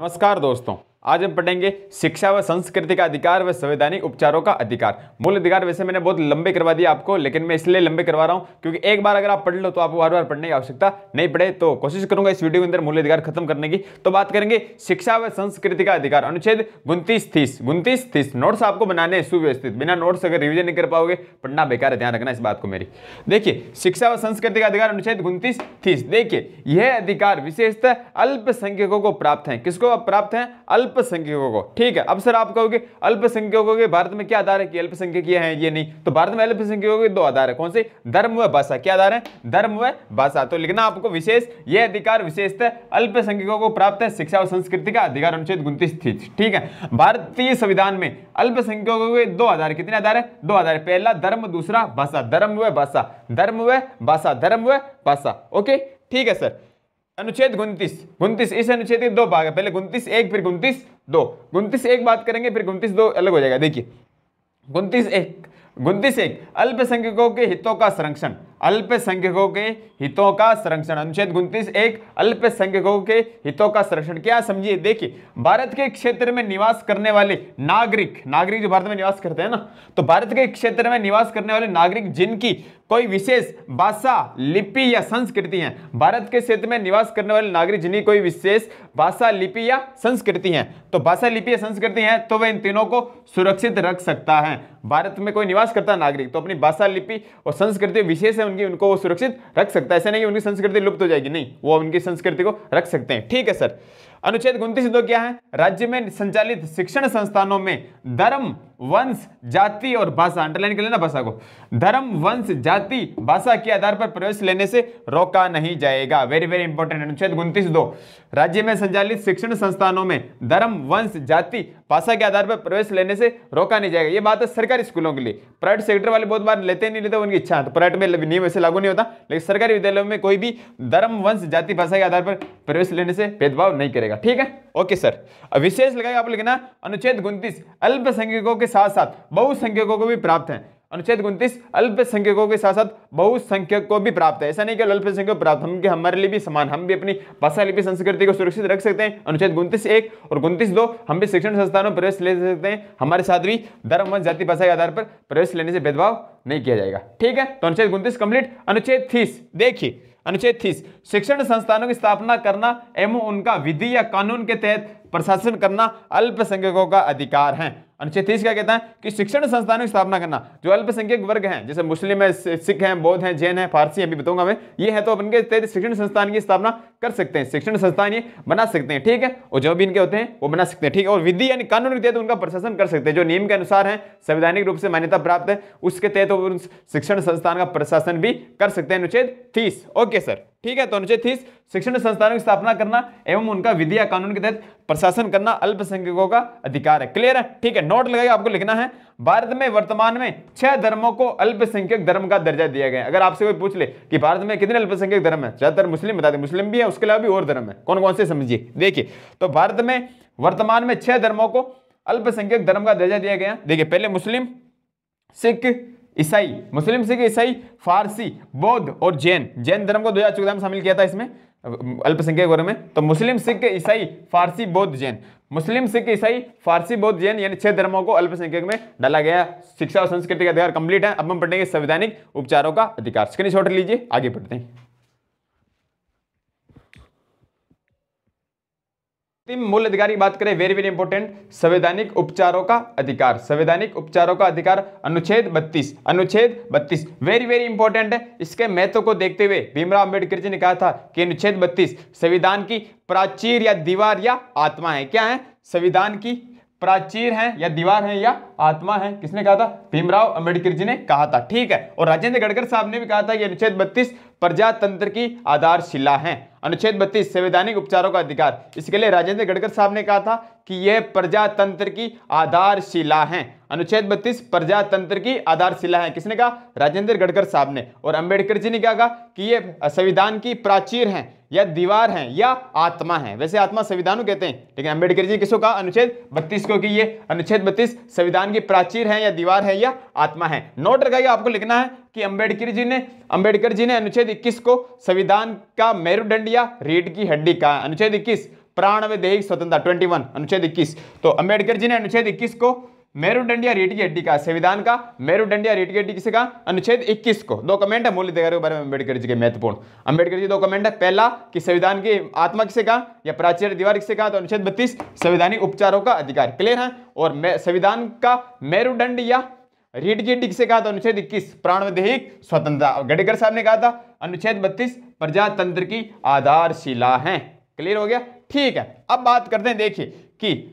नमस्कार दोस्तों, आज हम पढ़ेंगे शिक्षा व संस्कृति का अधिकार व संवैधानिक उपचारों का अधिकार। मूल अधिकार वैसे मैंने बहुत लंबे करवा दिया आपको, लेकिन मैं इसलिए लंबे करवा रहा हूं क्योंकि एक बार अगर आप पढ़ लो तो आपको बार बार पढ़ने की आवश्यकता नहीं पड़े। तो कोशिश करूंगा इस वीडियो के अंदर मूल अधिकार खत्म करने की। तो बात करेंगे शिक्षा व संस्कृति का अधिकार, अनुच्छेद 29-30 नोट्स आपको बनाने हैं सुव्यवस्थित। बिना नोट्स अगर रिविजन नहीं कर पाओगे पढ़ना बेकार है, ध्यान रखना इस बात को मेरी। देखिए, शिक्षा व संस्कृति का अधिकार अनुच्छेद 29-30। देखिए, यह अधिकार विशेषतः अल्पसंख्यकों को प्राप्त है। किसको प्राप्त है? अल्पसंख्यकों को। ठीक है, अब सर आप कहोगे अल्पसंख्यकों के भारत में क्या आधार है कि अल्पसंख्यक ये हैं ये नहीं? तो भारत में अल्पसंख्यकों के दो आधार है। कौन से? धर्म व भाषा। क्या आधार है? धर्म व भाषा। तो लिखना आपको विशेष, यह अधिकार विशेषतः अल्पसंख्यकों को प्राप्त है। शिक्षा व संस्कृति का अधिकार अनुच्छेद 29-30। ठीक है, भारतीय संविधान में अल्पसंख्यकों के दो आधार। कितने आधार है? दो आधार। पहला धर्म, दूसरा भाषा। धर्म व भाषा, धर्म व भाषा, धर्म व भाषा। ओके, ठीक है सर। अनुच्छेद 29 इस अनुच्छेद के दो भाग है, पहले 29-1 फिर 29-2। 29-1 बात करेंगे फिर 29-2 अलग हो जाएगा। देखिए 29-1 अल्पसंख्यकों के हितों का संरक्षण। अल्पसंख्यकों के हितों का संरक्षण, अनुच्छेद 29-1 अल्पसंख्यकों के हितों का संरक्षण। क्या समझिए, देखिए भारत के क्षेत्र में निवास करने वाले नागरिक जो भारत में निवास करते हैं ना, तो भारत के क्षेत्र में निवास करने वाले नागरिक जिनकी कोई विशेष भाषा, लिपि या संस्कृति है। भारत के क्षेत्र में निवास करने वाले नागरिक जिनकी कोई विशेष भाषा, लिपि या संस्कृति है, तो भाषा, लिपि या संस्कृति है तो वह इन तीनों को सुरक्षित रख सकता है। भारत में कोई निवास करता नागरिक तो अपनी भाषा, लिपि और संस्कृति विशेष है उनकी, उनको वो सुरक्षित रख सकता है। ऐसा नहीं कि उनकी संस्कृति लुप्त हो जाएगी, नहीं, वो उनकी संस्कृति को रख सकते हैं। ठीक है सर। अनुच्छेद 29-2 क्या है? राज्य में संचालित शिक्षण संस्थानों में धर्म, वंश, जाति और भाषा, अंडरलाइन कर लेना भाषा को, धर्म, वंश, जाति, भाषा के आधार पर प्रवेश लेने से रोका नहीं जाएगा। Very very important. अनुच्छेद 29-2 राज्य में संचालित शिक्षण संस्थानों में धर्म, वंश, जाति, भाषा के आधार पर प्रवेश लेने से रोका नहीं जाएगा। ये बात है सरकारी स्कूलों के लिए। प्राइवेट सेक्टर वाले बहुत बार लेते नहीं लेते, उनकी इच्छा है, तो प्राइवेट में नियम वैसे लागू नहीं होता, लेकिन सरकारी विद्यालयों में कोई भी धर्म, वंश, जाति, भाषा के आधार पर प्रवेश लेने से भेदभाव नहीं करेगा। ठीक है, ओके सर। अब विशेष लगाएगा आप लिखना अनुच्छेद 29 अल्पसंख्यकों के साथ साथ बहुसंख्यकों को भी प्राप्त है। अनुच्छेद 29 अल्पसंख्यकों के साथ साथ बहुसंख्यक को भी प्राप्त है। ऐसा नहीं कि अल्पसंख्यक प्राप्त, हम हमारे लिए भी समान, हम भी अपनी भाषा, लिपि, संस्कृति को सुरक्षित रख सकते हैं। अनुच्छेद 29-1 और 29-2 हम भी शिक्षण संस्थानों में प्रवेश ले सकते हैं। हमारे साथ भी धर्म, वंश, जाति, भाषा के आधार पर प्रवेश लेने से भेदभाव नहीं किया जाएगा। ठीक है, तो अनुच्छेद 29 कंप्लीट। अनुच्छेद 30 देखिए, अनुच्छेद 30 शिक्षण संस्थानों की स्थापना करना एवं उनका विधि या कानून के तहत प्रशासन करना अल्पसंख्यकों का अधिकार है। अनुच्छेद 30 क्या कहता है कि शिक्षण संस्थानों की स्थापना करना, जो अल्पसंख्यक वर्ग हैं, जैसे मुस्लिम है, सिख हैं, बौद्ध हैं, जैन हैं, फारसी अभी बताऊंगा मैं, ये है तो अपन के तहत शिक्षण संस्थान की स्थापना कर सकते हैं, शिक्षण संस्थान ये बना सकते हैं। ठीक है, और जो भी इनके होते हैं वो बना सकते हैं। ठीक है, और विधि यानी कानून के तहत उनका प्रशासन कर सकते हैं, जो नियम के अनुसार है, संवैधानिक रूप से मान्यता प्राप्त है, उसके तहत वो शिक्षण संस्थान का प्रशासन भी कर सकते हैं। अनुच्छेद 30। ओके सर, ठीक है। तो अनुच्छेद 30 शिक्षण संस्थानों की स्थापना करना एवं उनका विधि या कानून के तहत प्रशासन करना अल्पसंख्यकों का अधिकार है। क्लियर है? ठीक है, नोट लगाइए, आपको लिखना है भारत में वर्तमान में 6 धर्मों को अल्पसंख्यक धर्म का दर्जा दिया गया है। अगर आपसे कोई पूछ ले कि भारत में कितने अल्पसंख्यक धर्म है, ज्यादातर मुस्लिम बता दें, मुस्लिम भी है, उसके अलावा भी और धर्म है। कौन कौन से समझिए। देखिए, तो भारत में वर्तमान में 6 धर्मों को अल्पसंख्यक धर्म का दर्जा दिया गया। देखिए, पहले मुस्लिम, सिख, ईसाई, मुस्लिम, सिख, ईसाई, फारसी, बौद्ध और जैन। जैन धर्म को 2014 में शामिल किया था इसमें अल्पसंख्यक वर्ग में। तो मुस्लिम, सिख, ईसाई, फारसी, बौद्ध, जैन, मुस्लिम, सिख, ईसाई, फारसी, बौद्ध, जैन, यानी 6 धर्मों को अल्पसंख्यक में डाला गया। शिक्षा और संस्कृति का अधिकार कंप्लीट है। अब हम पढ़ेंगे संवैधानिक उपचारों का अधिकार। स्क्रीनशॉट लीजिए, आगे बढ़ते हैं। मूल अधिकार की बात करें, वेरी वेरी इंपॉर्टेंट, संवैधानिक उपचारों का अधिकार। संवैधानिक उपचारों का अधिकार अनुच्छेद 32 वेरी वेरी इंपॉर्टेंट है। इसके महत्व को देखते हुए भीमराव अंबेडकर जी ने कहा था कि अनुच्छेद 32 संविधान की प्राचीर या दीवार या आत्मा है। क्या है? संविधान की प्राचीर है या दीवार है या आत्मा है। किसने कहा था? भीमराव अंबेडकर जी ने कहा था। ठीक है, और राजेंद्र गढ़कर साहब ने भी कहा था कि अनुच्छेद 32 प्रजातंत्र की आधारशिला है। अनुच्छेद 32 संवैधानिक उपचारों का अधिकार, इसके लिए राजेंद्र गढ़कर साहब ने कहा था कि यह प्रजातंत्र की आधारशिला है। अनुच्छेद 32 प्रजातंत्र की आधारशिला है। किसने कहा? राजेंद्र गढ़कर साहब ने। और अंबेडकर जी ने क्या कहा कि यह संविधान की प्राचीर है या दीवार है या आत्मा है। वैसे आत्मा संविधान कहते हैं, लेकिन अंबेडकर जी किसको कहा? अनुच्छेद 32 को कि ये अनुच्छेद 32 संविधान की प्राचीर है या दीवार है या आत्मा है। नोट रखाइए, आपको लिखना है कि अंबेडकर जी ने अनुच्छेद 21 को संविधान का मेरुदंड या रीढ़ की हड्डी कहा। अनुच्छेद 21 प्राण व दैहिक स्वतंत्रता 21 अनुच्छेद 21। तो अंबेडकर जी ने अनुच्छेद 21 को मेरुदंड या रीढ़ की हड्डी का, संविधान का मेरुदंड या रीढ़ की हड्डी किसे कहा? अनुच्छेद 21 को। दो कमेंट है मूल अधिकारों के बारे में अंबेडकर जी के महत्वपूर्ण। अंबेडकर जी दो कमेंट है, पहला कि संविधान की आत्मा किसे कहा या प्राचीर दीवार किसे कहा? तो अनुच्छेद 32 संवैधानिक उपचारों का अधिकार। क्लियर है। और संविधान का मेरुदंड या रीढ़ की हड्डी किसे कहा? तो अनुच्छेद 21 प्राण व दैहिक स्वतंत्रता। गडेकर साहब ने कहा था अनुच्छेद 32 प्रजातंत्र की आधारशिला है। क्लियर हो गया? ठीक है। अब बात करते हैं, देखिए कि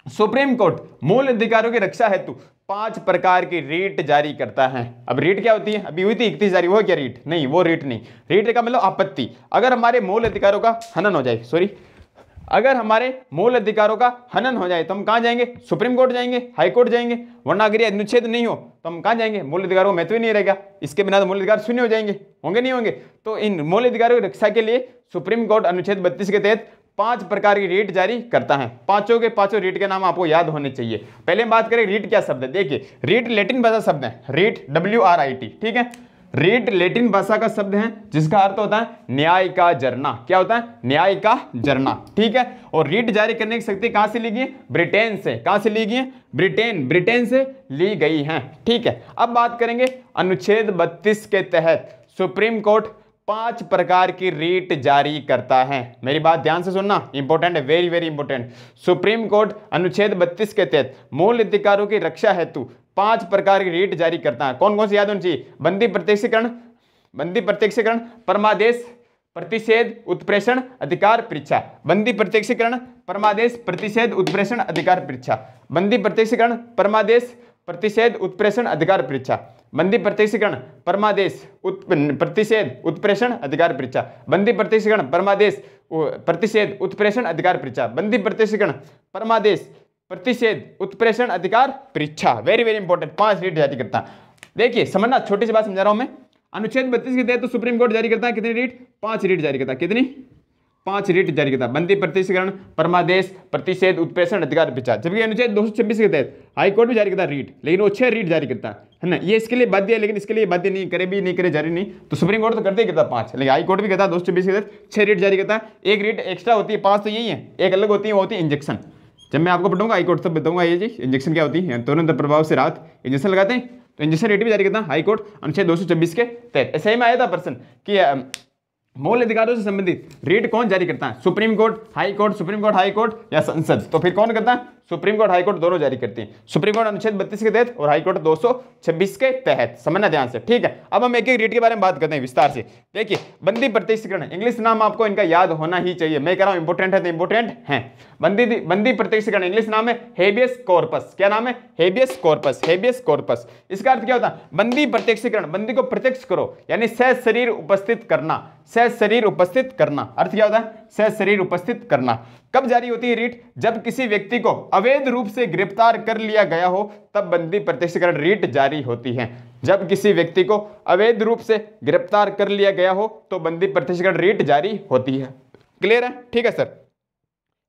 सुप्रीम कोर्ट मूल अधिकारों की रक्षा हेतु 5 प्रकार की रीट जारी करता है। अब रीट क्या होती है? अभी हुई थी 31 जारी, वो क्या रीट? नहीं, वो रीट नहीं। रीट का मतलब आपत्ति। अगर हमारे मूल अधिकारों का हनन हो जाए, अगर हमारे मूल अधिकारों का हनन हो जाए तो हम कहां जाएंगे? सुप्रीम कोर्ट जाएंगे, हाई कोर्ट जाएंगे। वरना अगर ये अनुच्छेद नहीं हो तो हम कहां जाएंगे? मूल अधिकारों का महत्व ही नहीं रहेगा। इसके बिना तो मूल अधिकार शून्य हो जाएंगे, होंगे नहीं होंगे? तो इन मूल अधिकारों की रक्षा के लिए सुप्रीम कोर्ट अनुच्छेद 32 के तहत 5 प्रकार की रीट जारी करता है। पांचों के पांचों रीट के नाम आपको याद होने चाहिए। पहले हम बात करें रीट क्या शब्द है। देखिए रीट लैटिन भाषा शब्द है, रीट WRIT, ठीक है। रीट लैटिन भाषा का शब्द है जिसका अर्थ होता है न्याय का झरना। क्या होता है? न्याय का झरना, ठीक है। और रीट जारी करने की शक्ति कहां से ली गई है? ब्रिटेन से। कहां से ली गई है? ब्रिटेन से ली गई है, ठीक है। अब बात करेंगे अनुच्छेद 32 के तहत सुप्रीम कोर्ट 5 प्रकार की रीट जारी करता है। मेरी बात ध्यान से सुनना, इंपॉर्टेंट है, very very important. Supreme court अनुच्छेद 32 के तहत मूल अधिकारों की रक्षा हेतु 5 प्रकार की रीट जारी करता है। कौन कौन से याद होनी चाहिए? बंदी प्रत्यक्षीकरण, परमादेश, प्रतिषेध, उत्प्रेषण, अधिकार परीक्षा। बंदी प्रत्यक्षीकरण, परमादेश, प्रतिषेध, उत्प्रेषण, अधिकार परीक्षा। बंदी प्रत्यक्षीकरण, परमादेश, प्रतिषेध, उत्प्रेषण, अधिकार परीक्षा। बंदी प्रत्यक्षीकरण, परमादेश, प्रतिषेध, उत्प्रेषण, अधिकार परीक्षा। बंदी प्रत्यक्षीकरण, परमादेश, प्रतिषेध, उत्प्रेषण, अधिकार परीक्षा। बंदी प्रत्यक्षीकरण, परमादेश, प्रतिषेध, उत्प्रेषण, अधिकार परीक्षा। वेरी वेरी इंपॉर्टेंट, 5 रीट जारी करता है। देखिए समझना, छोटी सी बात समझा रहा हूं मैं। अनुच्छेद 32 के तहत तो सुप्रीम कोर्ट जारी करता है कितनी रीट? 5 रीट जारी करता है। कितनी? 5 रीट जारी करता है। बंदी प्रत्यक्षीकरण, परमादेश, प्रतिषेध, उत्प्रेषण, अधिकार परीक्षा। जबकि अनुच्छेद 226 के तहत हाई कोर्ट भी जारी करता है रीट, लेकिन वो 6 रीट जारी करता है ना। ये इसके लिए बाध्य है, लेकिन इसके लिए बाध्य नहीं, करे भी नहीं करे जारी नहीं। तो सुप्रीम कोर्ट तो करते ही करता 5, लेकिन हाई कोर्ट भी करता है 226 के तहत 6 रीट जारी करता है। एक रीट एक्स्ट्रा होती है, 5 तो यही है, एक अलग होती है, वो होती है इंजेक्शन। जब मैं आपको पढ़ूंगा हाई कोर्ट तब बताऊंगा ये जी इंजेक्शन क्या होती है। तुरंत प्रभाव से राहत इंजेक्शन लगाते हैं तो इंजेक्शन रेट भी जारी करता है हाई कोर्ट अनुच्छेद 226 के तहत। ऐसे ही में आया था प्रश्न कि मूल अधिकारों से संबंधित रीट कौन जारी करता है? Supreme court, high court, supreme court, high court या संसद? तो फिर कौन करता है? सुप्रीम कोर्ट, हाई कोर्ट दोनों जारी करते हैं। सुप्रीम कोर्ट अनुच्छेद 32 के तहत और हाई कोर्ट 226 के तहत। समझना ध्यान से, ठीक है। अब हम एक एक रीट के बारे में बात करते हैं विस्तार से। देखिए बंदी प्रत्यक्षीकरण, इंग्लिश नाम आपको इनका याद होना ही चाहिए। मैं कह रहा हूं इंपोर्टेंट है तो इंपोर्टेंट है। बंदी प्रत्यक्षीकरण इंग्लिश नाम है हेबियस कॉर्पस। क्या नाम है? Habeas corpus, habeas corpus. इसका अर्थ क्या होता है? बंदी प्रत्यक्षीकरण, बंदी को प्रत्यक्ष करो, यानी सह शरीर उपस्थित करना, सह शरीर उपस्थित करना। अर्थ क्या होता है? सह शरीर उपस्थित करना। कब जारी होती है रीट? जब किसी व्यक्ति को अवैध रूप से गिरफ्तार कर लिया गया हो तब बंदी प्रत्यक्षीकरण रीट जारी होती है। जब किसी व्यक्ति को अवैध रूप से गिरफ्तार कर लिया गया हो तो बंदी प्रत्यक्षीकरण रीट जारी होती है। क्लियर है? ठीक है सर।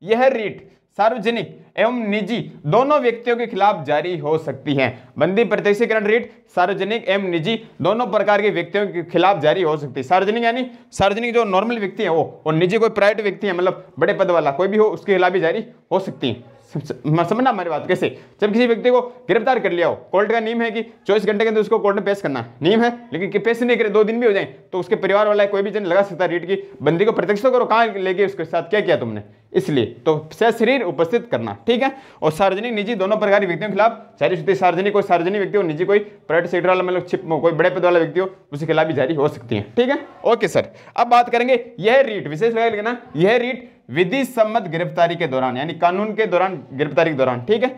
यह रीट सार्वजनिक एवं निजी दोनों व्यक्तियों के खिलाफ जारी हो सकती है। बंदी प्रत्यक्षीकरण रीट सार्वजनिक एवं निजी दोनों प्रकार के व्यक्तियों के खिलाफ जारी हो सकती है। सार्वजनिक यानी सार्वजनिक जो नॉर्मल व्यक्ति है वो, और निजी कोई प्राइवेट व्यक्ति है, मतलब बड़े पद वाला कोई भी हो, उसके खिलाफ भी जारी हो सकती है। समझना हमारी बात कैसे? जब किसी व्यक्ति को गिरफ्तार कर लिया हो, कोर्ट का नियम है कि 24 घंटे के अंदर उसको कोर्ट में पेश करना है, नियम है, लेकिन पेश नहीं करे 2 दिन भी हो जाए तो उसके परिवार वाला कोई भी जन लगा सकता है रीट की बंदी को प्रत्यक्ष तो करो, कहाँ ले गए उसके साथ, क्या किया तुमने, इसलिए तो सह शरीर उपस्थित करना, ठीक है। और सार्वजनिक निजी दोनों प्रकार के व्यक्तियों के खिलाफ जारी सकती है। सार्वजनिक कोई सार्वजनिक व्यक्ति हो, निजी कोई प्राइवेट सेक्टर वाला, मतलब कोई बड़े पद वाला व्यक्ति हो, उसके खिलाफ भी जारी हो सकती है, ठीक है। ओके सर, अब बात करेंगे यह रीट, विशेष लगा लेना, यह रीट विधि सम्मत गिरफ्तारी के दौरान, यानी कानून के दौरान, गिरफ्तारी के दौरान, ठीक है,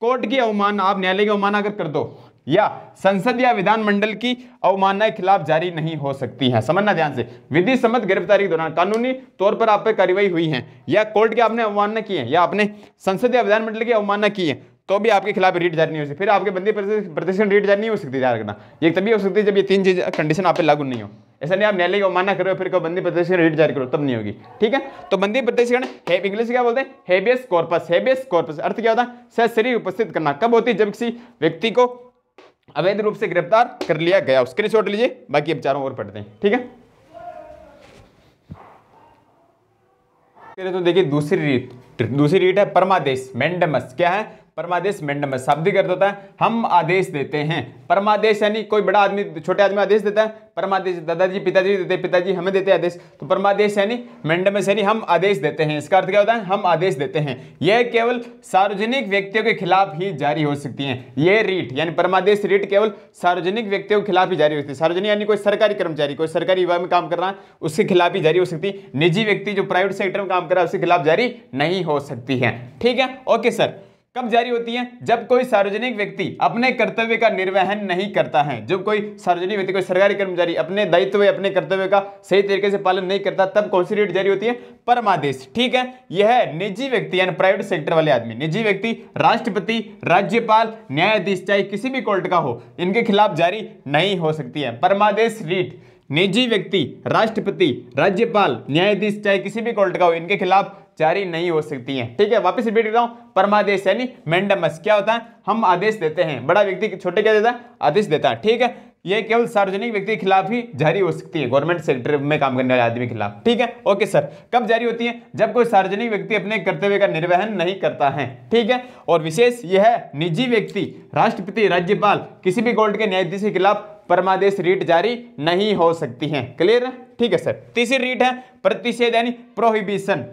कोर्ट की अवमानना, आप न्यायालय की अवमानना अगर कर दो या संसद या विधानमंडल की अवमानना के खिलाफ जारी नहीं हो सकती है। समझना ध्यान से, विधि सम्मत गिरफ्तारी के दौरान कानूनी तौर पर आप पे कार्रवाई हुई है या कोर्ट की आपने अवमानना की है या आपने संसद या विधानमंडल की अवमानना की है तो भी आपके खिलाफ रीट जारी नहीं हो सकती। फिर आपके बंदी प्रत्यक्षीकरण रीट जारी नहीं हो सकती। याद रखना, ये तभी हो सकती है जब ये 3 चीज कंडीशन आप पे लागू नहीं हो। ऐसा नहीं आप न्यायालय की अवमानना करो फिर बंदी प्रत्यक्षीकरण रीट जारी करो, तब नहीं होगी, ठीक है। तो बंदी प्रत्यक्षीकरण इंग्लिश क्या बोलते हैं? Habeas corpus. हेबियस कॉर्पस अर्थ क्या होता है? सह शरीर उपस्थित करना। कब होती है? जब किसी व्यक्ति को अवैध रूप से गिरफ्तार कर लिया गया। स्क्रीनशॉट लीजिए, बाकी अब चारों ओर पढ़ते हैं, ठीक है। तो देखिए दूसरी रीट है परमादेश मैंडेमस। क्या है? परमादेश मैंडेमस। शाब्दिक अर्थ होता है हम आदेश देते हैं। परमादेश यानी कोई बड़ा आदमी छोटे आदमी आदेश देता है। परमादेश दादाजी पिताजी देते, पिताजी हमें देते हैं आदेश। तो परमादेश यानी मैंडेमस यानी हम आदेश देते हैं। इसका अर्थ क्या होता है? हम आदेश देते हैं। यह केवल सार्वजनिक व्यक्तियों के खिलाफ ही जारी हो सकती है। यह रीट यानी परमादेश रीट केवल सार्वजनिक व्यक्तियों के खिलाफ ही जारी हो सकती है। सार्वजनिक यानी कोई सरकारी कर्मचारी, कोई सरकारी विभाग में काम कर रहा है, उसके खिलाफ ही जारी हो सकती है। निजी व्यक्ति जो प्राइवेट सेक्टर में काम कर रहा है उसके खिलाफ जारी नहीं हो सकती है। ठीक है, ओके सर। कब जारी होती है? जब कोई सार्वजनिक व्यक्ति अपने कर्तव्य का निर्वहन नहीं करता है। जब कोई सार्वजनिक व्यक्ति, कोई सरकारी कर्मचारी अपने दायित्व या अपने कर्तव्य का सही तरीके से पालन नहीं करता, तब कौन सी रीट जारी होती है? परमादेश। ठीक है, यह निजी व्यक्ति यानी प्राइवेट सेक्टर वाले आदमी, निजी व्यक्ति, राष्ट्रपति, राज्यपाल, न्यायाधीश, चाहे किसी भी कोर्ट का हो, इनके खिलाफ जारी नहीं हो सकती है। परमादेश रीट निजी व्यक्ति, राष्ट्रपति, राज्यपाल, न्यायाधीश, चाहे किसी भी कोर्ट का हो, इनके खिलाफ जारी नहीं हो सकती हैं। ठीक है, वापस रिपीट करता हूं, परमादेश यानी मैंडेमस। क्या होता है? हम आदेश देते हैं। बड़ा व्यक्ति छोटे क्या देता है? आदेश देता है। ठीक है, यह केवल सार्वजनिक व्यक्ति के खिलाफ ही जारी हो सकती है, गवर्नमेंट सेक्टर में काम करने वाले आदमी के खिलाफ। ठीक है, ओके सर। कब जारी होती है? जब कोई सार्वजनिक व्यक्ति अपने कर्तव्य का निर्वहन नहीं करता है। ठीक है, और विशेष यह निजी व्यक्ति, राष्ट्रपति, राज्यपाल, किसी भी कोर्ट के न्यायाधीश के खिलाफ परमादेश रीट जारी नहीं हो सकती है। क्लियर है? ठीक है सर। तीसरी रीट है प्रतिषेध यानी प्रोहिबिशन।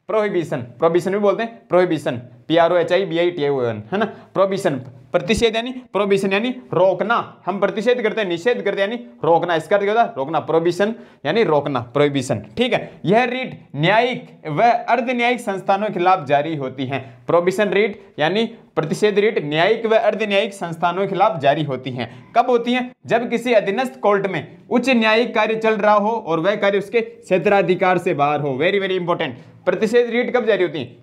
प्रोहिबिशन भी बोलते हैं, प्रोहिबिशन, PROHIBITION, है ना। प्रोहिबिशन, प्रतिषेध यानी प्रोहिबिशन यानी रोकना। हम प्रतिषेध करते हैं, निषेध करते हैं यानी रोकना। इसका अर्थ क्या होता है? रोकना। प्रोहिबिशन यानी रोकना, प्रोहिबिशन। ठीक है, यह रीट न्यायिक व अर्ध न्यायिक संस्थानों के खिलाफ जारी होती है। प्रोहिबिशन रीट यानी प्रतिषेध रीट न्यायिक व अर्ध न्यायिक संस्थानों के खिलाफ जारी होती हैं। कब होती हैं? जब किसी अधीनस्थ कोर्ट में उच्च न्यायिक कार्य चल रहा हो और वह कार्य उसके क्षेत्राधिकार से बाहर हो। Very very important. प्रतिषेध रीट कब जारी होती है?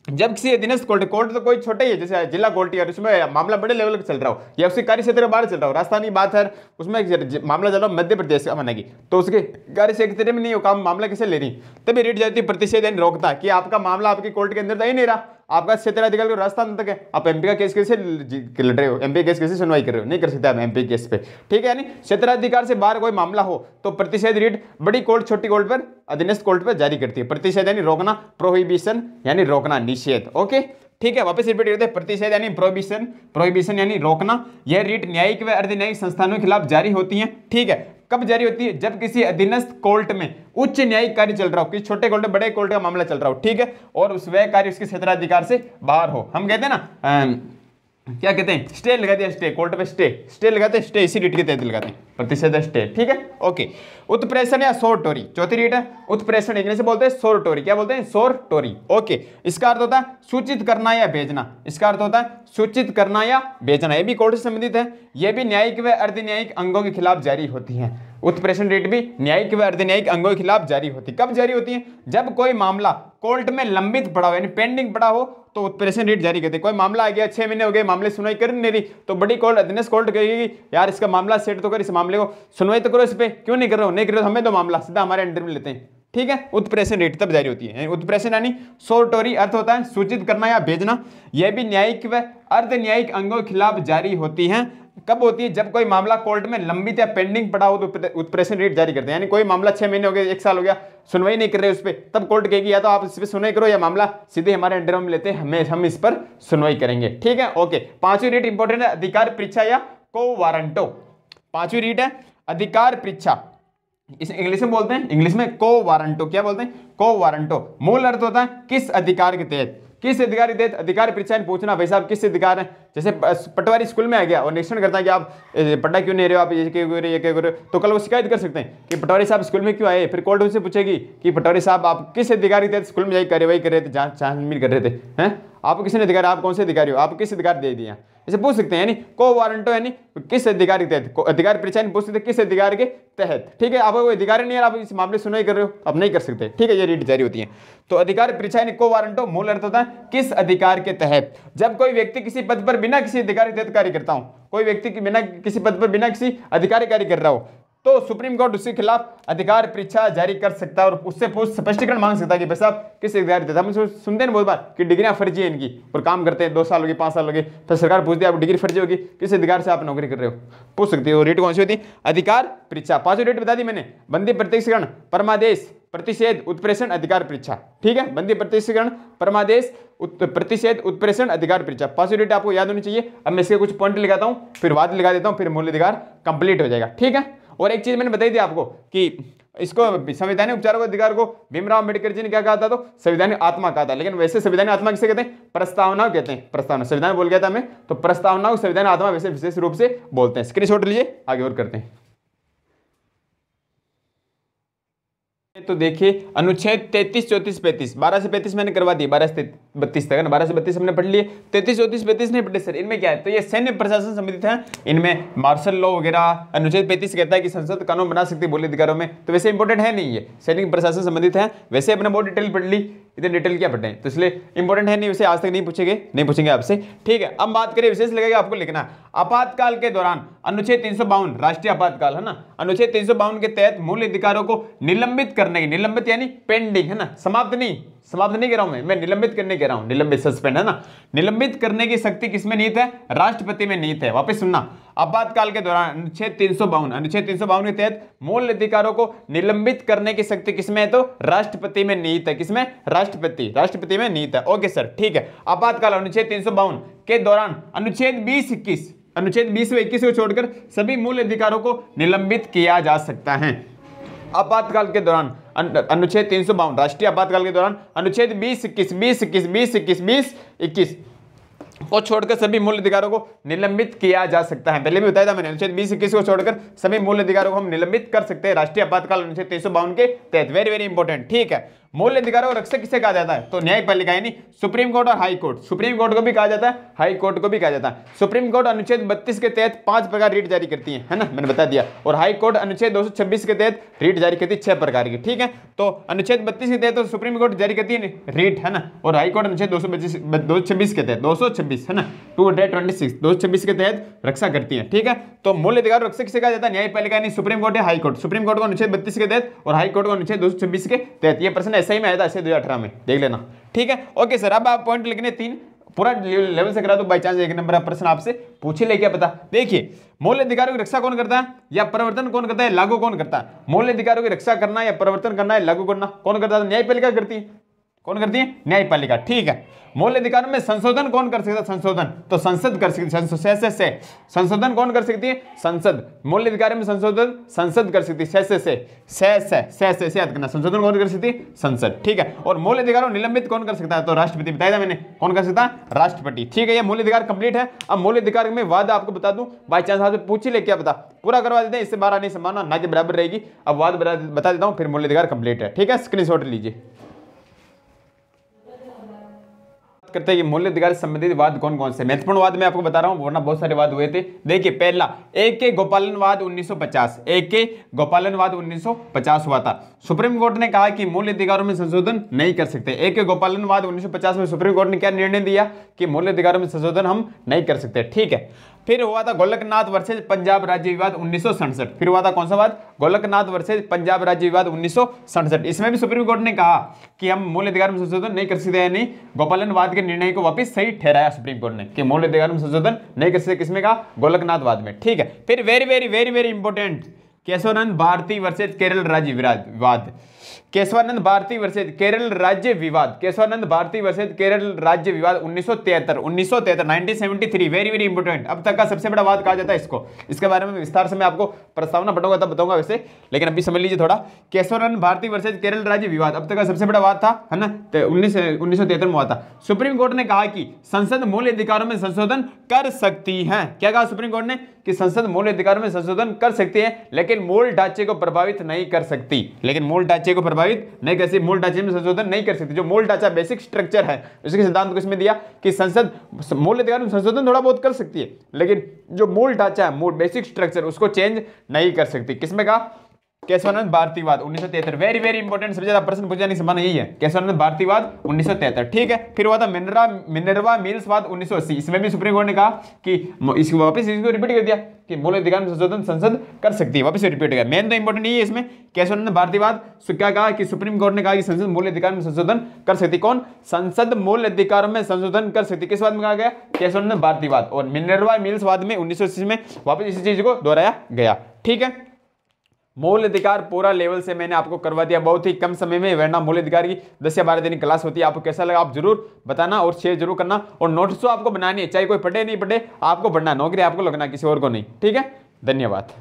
जब किसी अधीनस्थ कोर्ट तो कोई छोटा ही है, जैसे जिला कोर्ट या उसमें मामला बड़े लेवल का चल रहा हो या उसके कार्य क्षेत्र के बाहर चल रहा हो। राजस्थान की बात है, उसमें मामला चल रहा हो मध्य प्रदेश का मानेगी, तो उसके कार्य क्षेत्र में नहीं हो काम, मामला किसे ले रही, तभी रीट जाती है प्रतिषेध यानी रोकता कि आपका मामला आपकी कोर्ट के अंदर तो ही नहीं रहा, आपका क्षेत्राधिकार राजस्थान तक है, आप एमपी का केस कैसे लड़ रहे हो, एमपी केस कैसे सुनवाई कर रहे हो, नहीं कर सकते आप एमपी केस पे। ठीक है, यानी क्षेत्राधिकार से बाहर कोई मामला हो तो प्रतिषेध रीट बड़ी कोर्ट छोटी कोर्ट पर, अधीनस्थ कोर्ट पर जारी करती है। प्रतिषेध यानी रोकना, प्रोहिबिशन यानी रोकना, निषेध। ओके, ठीक है, वापस रिपीट करते हैं। प्रतिषेध यानी प्रोहिबिशन यानी रोकना। यह रीट न्यायिक व अर्ध न्यायिक संस्थानों के खिलाफ जारी होती है। ठीक है, कब जारी होती है? जब किसी अधीनस्थ कोर्ट में उच्च न्यायिक कार्य चल रहा हो, किसी छोटे कोर्ट में बड़े कोर्ट का मामला चल रहा हो। ठीक है, और उस वह कार्य उसके क्षेत्राधिकार से बाहर हो। हम कहते हैं ना क्या कहते हैं? स्टे लगा दिया, स्टे, कोर्ट पे स्टे लगाते हैं, स्टे इसी रीट के तहत लगाते हैं, प्रतिषेध स्टे। ठीक है, ओके। उत्प्रेषण या सोरटोरी, चौथी रीट है। उत्प्रेषण इंग्लिश से बोलते हैं सोरटोरी। क्या बोलते हैं? सोरटोरी। ओके, इसका अर्थ होता है सूचित करना या भेजना। इसका अर्थ होता है सूचित करना या भेजना। यह भी कोर्ट से संबंधित है। यह भी न्यायिक व अर्ध न्यायिक अंगों के खिलाफ जारी होती है। उत्प्रेषण रीट भी न्यायिक व अर्ध न्यायिक अंगों के खिलाफ जारी होती है। कब जारी होती है? जब कोई मामला कोर्ट में लंबित पड़ा हो यानी पेंडिंग पड़ा हो तो उत्प्रेषण रीट जारी करते हैं। कोई मामला आ गया, 6 महीने हो गए, मामले सुनवाई कर नहीं रही, तो बड़ी कोर्ट, अधीनस्थ कोर्ट कहेगी यार इसका मामला सेट तो कर, इस मामले को सुनवाई तो करो, इस पे क्यों नहीं कर रहे हो, नहीं कर रहे हो, हमें तो मामला सीधा हमारे अंडर में लेते हैं। ठीक है, उत्प्रेषण रीट तब जारी होती है। उत्प्रेषण यानी सोरटोरी, अर्थ होता है सूचित करना या भेजना। यह भी न्यायिक व अर्ध न्यायिक अंगों के खिलाफ जारी होती है। कब होती है? जब कोई मामला कोर्ट में लंबित या पेंडिंग पड़ा हो तो उत्प्रेषण रीट जारी करते हैं। यानी कोई मामला 6 महीने हो गए, 1 साल हो गया, सुनवाई नहीं कर रहे उस पर, तब कोर्ट कहेगी या तो आप इस पर सुनवाई करो या मामला सीधे हमारे अंडर में लेते हैं, हम इस पर सुनवाई करेंगे। ठीक है, ओके। पांचवी रीट इंपॉर्टेंट है, अधिकार परीक्षा या को वारंटो। पांचवी रीट है अधिकार परीक्षा, इसे इंग्लिश में बोलते हैं, इंग्लिश में को वारंटो। क्या बोलते हैं? को वारंटो। मूल अर्थ होता है किस अधिकार के तहत, किस अधिकार के तहत अधिकार परीक्षा पूछना, भाई साहब किस अधिकार है। जैसे पटवारी स्कूल में आ गया और निरीक्षण करता है कि आप पढ़ा क्यों नहीं रहे हो, आप ये क्यों कर रहे हो, तो कल वो शिकायत कर सकते हैं कि पटवारी साहब स्कूल में क्यों आए। फिर कोर्ट उनसे पूछेगी कि पटवारी साहब आप किस अधिकार के तहत स्कूल में जाकर कार्यवाही कर रहे थे, जांच छानबीन कर रहे थे, हैं आपको किसने अधिकार, आप कौन से अधिकारी हो, आप किस अधिकार दे दिया, इसे पूछ सकते हैं। यानी को वारंटो यानी किस अधिकार के तहत, अधिकार परीक्षा पूछ सकते किस अधिकार के तहत। ठीक है, आपको कोई अधिकार नहीं है, आप इस मामले सुनवाई कर रहे हो, आप नहीं कर सकते। ठीक है, ये रीट जारी होती है। तो अधिकार परीक्षा यानी को वारंटो, मूल अर्थ होता है किस अधिकार के तहत। जब कोई व्यक्ति किसी पद पर बिना किसी अधिकार के तहत कार्य करता हूं, कोई व्यक्ति बिना किसी पद पर बिना किसी अधिकार कार्य कर रहा हो तो सुप्रीम कोर्ट उसके खिलाफ अधिकार परीक्षा जारी कर सकता है और उससे स्पष्टीकरण मांग सकता है कि भाई साहब किस अधिकार देता है। हम सुनते हैं बहुत बार कि डिग्रियां फर्जी है इनकी और काम करते हैं, 2 साल होगी, 5 साल होगी, फिर सरकार पूछती है आप डिग्री फर्जी होगी, किस अधिकार से आप नौकरी कर रहे हो, पूछ सकती है। रीट कौन सी होती है? अधिकार परीक्षा। 5 रीट बता दी मैंने, बंदी प्रत्यक्षीकरण, परमादेश, प्रतिषेध उत्प्रेषण अधिकार परीक्षा, ठीक है, बंदी प्रतिष्ठीकरण परमादेश प्रतिषेध उत्प्रेषण अधिकार परीक्षा, पॉसिबिलिटी आपको याद होनी चाहिए। अब मैं इसके कुछ पॉइंट लगाता हूं, फिर वाद लगा देता हूं, फिर मूल अधिकार कंप्लीट हो जाएगा, ठीक है। और एक चीज मैंने बताई थी आपको कि इसको संवैधानिक उपचारों अधिकार को भीमराव अम्बेडकर जी ने क्या कहा था, तो संवैधानिक आत्मा कहा था। लेकिन वैसे संवैधानिक आत्मा किसे कहते हैं, प्रस्तावना कहते हैं, प्रस्तावना, संविधान बोल गया था मैं, तो प्रस्तावना को संवैधानिक आत्मा वैसे विशेष रूप से बोलते हैं। स्क्रीनशॉट लीजिए, आगे और करते हैं। तो देखिए अनुच्छेद 33, 34, 35, 12 से 35 मैंने करवा दी, 12 से 32 तक है ना, 12 से 32 हमने पढ़ लिए, 33, 34, 35 नहीं पढ़े सर। इनमें क्या है, तो ये सैन्य प्रशासन संबंधित है, इनमें मार्शल लॉ वगैरह। अनुच्छेद 35 कहता है कि संसद कानून बना सकती है मूल अधिकारों में, तो वैसे इंपॉर्टेंट है नहीं, ये सैनिक प्रशासन संबंधित है। वैसे अपने बहुत डिटेल पढ़ ली, इतने डिटेल क्या पढ़े, तो इसलिए इंपॉर्टेंट है नहीं, वैसे आज तक नहीं पूछेंगे आपसे, ठीक है। अब बात करें विशेष लगेगा आपको लिखना, आपातकाल के दौरान अनुच्छेद 352 राष्ट्रीय आपातकाल है ना, अनुच्छेद 352 के तहत मूल अधिकारों को निलंबित करने की, निलंबित यानी पेंडिंग है ना, समाप्त नहीं कह रहा हूं मैं निलंबित करने कह रहा हूं, निलंबित सस्पेंड है ना, निलंबित करने की शक्ति किसमें निहित है, राष्ट्रपति में निहित है। वापस सुनना, आपातकाल के दौरान अनुच्छेद 352 के तहत मूल अधिकारों को निलंबित करने की शक्ति किसमें है, तो राष्ट्रपति में निहित है। किसमें, राष्ट्रपति में निहित है। ओके सर, ठीक है। आपातकाल अनुच्छेद 352 के दौरान अनुच्छेद 20 व 21 को छोड़कर सभी मूल अधिकारों को निलंबित किया जा सकता है। आपातकाल के दौरान अनुच्छेद 352 राष्ट्रीय आपातकाल के दौरान अनुच्छेद 20, 21 को छोड़कर सभी मूल अधिकारों को निलंबित किया जा सकता है। पहले भी बताया था मैंने, अनुच्छेद 20, 21 को छोड़कर सभी मूल अधिकारों को हम निलंबित कर सकते हैं राष्ट्रीय आपातकाल अनुच्छेद 352 के तहत। वेरी वेरी इंपॉर्टेंट, ठीक है। मूल अधिकारों को रक्षक किसे कहा जाता है, तो न्यायपालिका यानी सुप्रीम कोर्ट और हाई कोर्ट। सुप्रीम कोर्ट को भी कहा जाता है, हाई कोर्ट को भी कहा जाता है। सुप्रीम कोर्ट अनुच्छेद 32 के तहत 5 प्रकार रीट जारी करती है ना, मैंने बता दिया। और हाई कोर्ट अनुच्छेद 226 के तहत रीट जारी करती है 6 प्रकार की, ठीक है। तो अनुच्छेद 32 के तहत तो सुप्रीम कोर्ट जारी करती है रीट है ना, और हाई कोर्ट अनुच्छेद 226 के तहत 226 है ना 226 के तहत रक्षा करती है, ठीक है। तो मूल अधिकार रक्षक किसे कहा जाता है, न्यायपालिका यानी सुप्रीम कोर्ट या हाई कोर्ट। सुप्रीम कोर्ट को अनुच्छेद 32 के तहत और हाई कोर्ट को अनुच्छेद 226 के तहत। ये प्रश्न ऐसा ही में आया था, ऐसे 2018 में, देख लेना, ठीक है। ओके सर, अब आप पॉइंट लिखने 3 पूरा लेवल से करा तो बाई चांस 1 नंबर प्रश्न आपसे पूछ ले, क्या पता। देखिए, मूल अधिकारों की रक्षा कौन करता है या परिवर्तन कौन करता है, लागू कौन करता है। मूल अधिकारों की रक्षा करना या परिवर्तन करना है, लागू करना कौन करता है, न्यायपालिका करती है। कौन करती है, न्यायपालिका, ठीक है। मूल अधिकारों में संशोधन कौन कर सकता है, संशोधन तो संसद कर सकती है। संशोधन कौन कर सकती है, संसद। मूल अधिकारों में संशोधन संसद कर सकती है, से याद करना, संशोधन कौन कर सकती है, संसद, ठीक है। और मूल अधिकारों निलंबित कौन कर सकता है, तो राष्ट्रपति, बताया था मैंने, कौन कर सकता है, राष्ट्रपति, ठीक है। ये मूल अधिकार कंप्लीट है। अब मूल अधिकार में वाद आपको बता दूं, बाई चांस आपसे पूछ ही ले, क्या पता, पूरा करवा देते हैं, इससे बाहर आने की संभावना ना के बराबर रहेगी। अब वाद बता देता हूं, फिर मूल अधिकार कंप्लीट है, ठीक है। स्क्रीनशॉट लीजिए। करते हैं कि मूल्य अधिकार से संबंधित वाद कौन कौन से, महत्वपूर्ण वाद मैं आपको बता रहा हूं, वरना बहुत सारे वाद हुए थे। देखिए, पहला एक के गोपालनवाद 1950 हुआ था। सुप्रीम कोर्ट ने कहा कि मूल्य अधिकारों में संशोधन नहीं कर सकते। एक के गोपालनवाद 1950 में सुप्रीम कोर्ट ने क्या निर्णय दिया कि मूल्य अधिकारों में संशोधन हम नहीं कर सकते, ठीक है। फिर हुआ था गोलकनाथ वर्सेज पंजाब राज्य विवाद 1967। फिर हुआ था कौन सा वाद, गोलकनाथ वर्सेज पंजाब राज्य विवाद 1967। इसमें भी सुप्रीम कोर्ट ने कहा कि हम मूल्य अधिकार में संशोधन नहीं कर सकते, यानी गोपालनवाद के निर्णय को वापस सही ठहराया सुप्रीम कोर्ट ने कि मूल्य अधिकार में संशोधन नहीं कर सकते। किसमें कहा, गोलकनाथ में, ठीक है। फिर very very very very important, Keshavananda Bharati versus Kerala राज्य विवाद। केशवानंद भारती वर्सेज केरल राज्य विवाद, केशवानंद भारती वर्सेज केरल राज्य विवाद 1973 वेरी वेरी इंपॉर्टेंट। अब तक का सबसे बड़ा वाद कहा जाता है इसको। इसके बारे में विस्तार से मैं आपको प्रस्तावना पढ़ूंगा तब बताऊंगा वैसे, लेकिन अभी समझ लीजिए थोड़ा। केशवानंद भारती वर्सेज केरल राज्य विवाद अब तक का सबसे बड़ा वाद था, है ना, 1973 में हुआ था। सुप्रीम कोर्ट ने कहा कि संसद मूल्य अधिकारों में संशोधन कर सकती है। क्या कहा सुप्रीम कोर्ट ने, कि संसद मूल्य अधिकारों में संशोधन कर सकती है, लेकिन मूल ढांचे को प्रभावित नहीं कर सकती। मूल ढांचे में संशोधन नहीं कर सकती। जो मूल ढांचा बेसिक स्ट्रक्चर है, उसके सिद्धांत को इसमें दिया कि संसद मूल अधिकार में संशोधन थोड़ा बहुत कर सकती है, लेकिन जो मूल ढांचा है, मूल बेसिक स्ट्रक्चर, उसको चेंज नहीं कर सकती। किसमें कहा, केशवानंद भारतीवाद 1973। वेरी वेरी इंपॉर्टेंट, सबसे ज्यादा प्रश्न पूछे जाने की संभावना यही है, केशवानंद भारतीवाद 1973, ठीक है। फिर हुआ था मिनर्वा मिल्स वाद 1980। इसमें भी सुप्रीम कोर्ट ने कहा कि इसको वापस इसको रिपीट कर दिया कि मूल अधिकार में संशोधन संसद कर सकती है, वापस रिपीट कर। मेन तो इंपॉर्टेंट यही है इसमें, केशवानंद भारतीवाद क्या कहा कि सुप्रीम कोर्ट ने कहा कि संसद मूल अधिकार में संशोधन कर सकती। कौन, संसद मूल अधिकारों में संशोधन कर सकती। किस वाद में कहा गया, केशवानंद भारतीवाद। और मिनर्वा मिल्स वाद में 1980 में वापस इसी चीज को दोहराया गया, ठीक है। मूल अधिकार पूरा लेवल से मैंने आपको करवा दिया बहुत ही कम समय में, वरना मूल अधिकार की 10 या 12 दिन की क्लास होती है। आपको कैसा लगा आप जरूर बताना और शेयर जरूर करना। और नोट्स तो आपको बनानी है, चाहे कोई पढ़े नहीं पढ़े, आपको पढ़ना, नौकरी आपको लगना, किसी और को नहीं। ठीक है, धन्यवाद।